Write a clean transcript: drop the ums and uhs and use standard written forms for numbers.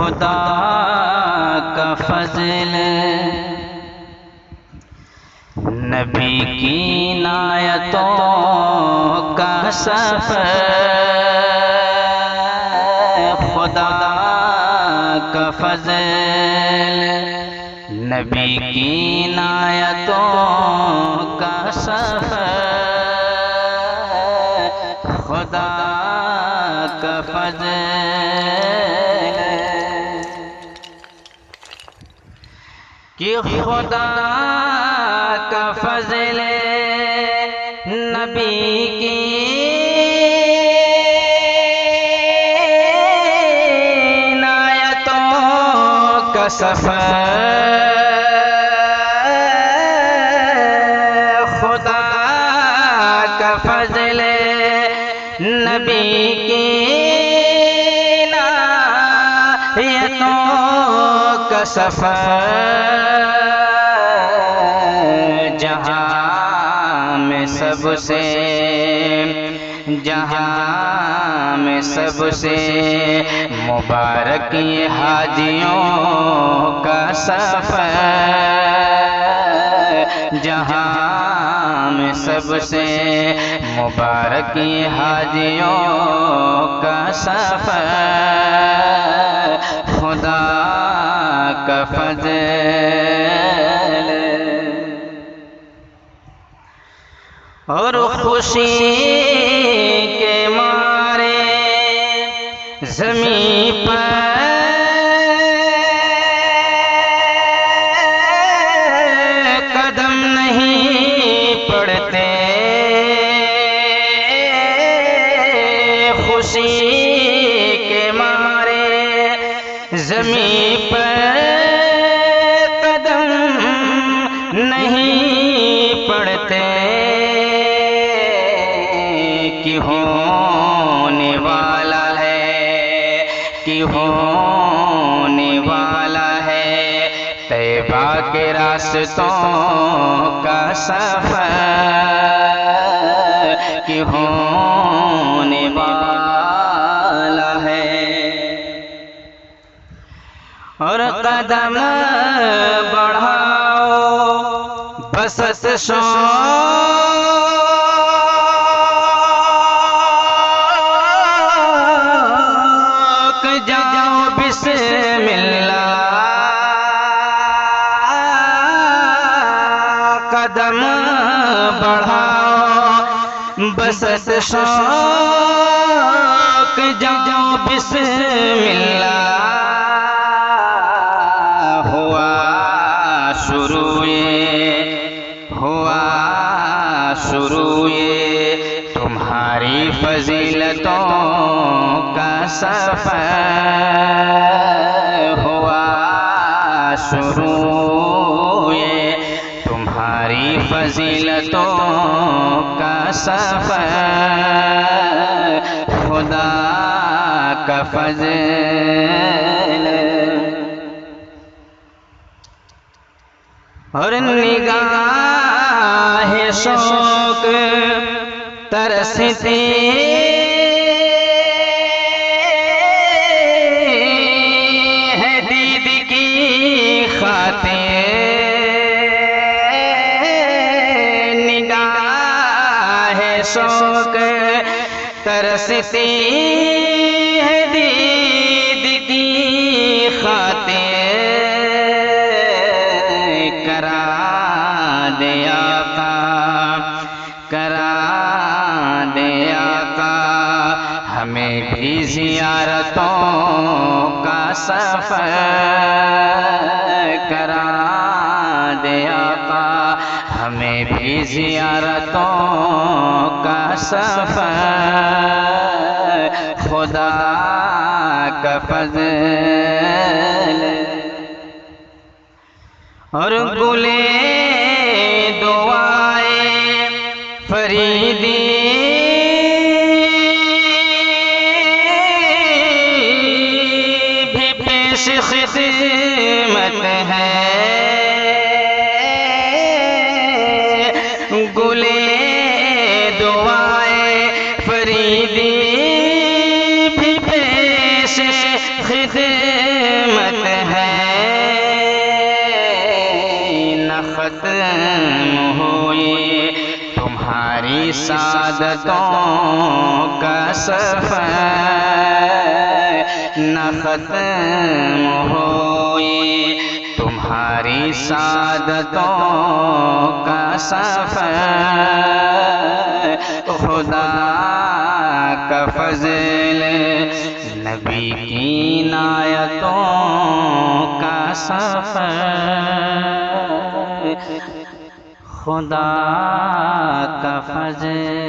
खुदा का फज़ल नबी की नायतों का सफ़र, खुदा का फज़ल नबी की नायतों का सफ़र, खुदा का फज़ल कि खुदा का फज़ल नबी की नायतों का सफ़र, खुदा का फज़ल नबी की नायतों का सफ़र, जहाँ में सबसे मुबारक ये हाजियों का सफ़र, जहाँ में सबसे मुबारक ये हाजियों का सफ़र, खुदा का फज़ल। और खुशी के मारे ज़मीं पर कदम नहीं पड़ते, खुशी के मारे ज़मीं पर कदम नहीं पड़ते, कि होने वाला है तैबा के रास्तों का सफ़र, कि होने वाला है। और कदम बढ़ाओ बसत जाओ बिस्मिल्लाह, कदम बढ़ाओ बसत शौक जाओ बिस्मिल्लाह, हुआ शुरू ये तुम्हारी फजीलतों का सफ़र, हुआ शुरू ये तुम्हारी फजीलतों का सफ़र, खुदा का फज़ल। और निगाह शौक तरसती है दीद की खातिर, निगाह शौक तरसती है दीद की खातिर, करा दे आका हमें भी ज़ियारतों का सफ़र, करा दे आका हमें भी ज़ियारतों का सफ़र, खुदा का फज़ल। और गुले दुआए फरीदी भी पेश खिदमत है, गुले दुआए फरीदी भी पेश खिदमत है, न खत्म हुई तुम्हारी सादतों का सफर, न खत्म हुई तुम्हारी सादतों का सफर। खुदा का फज़ल नबी की इनायतों का सफर, खुदा का फज़ल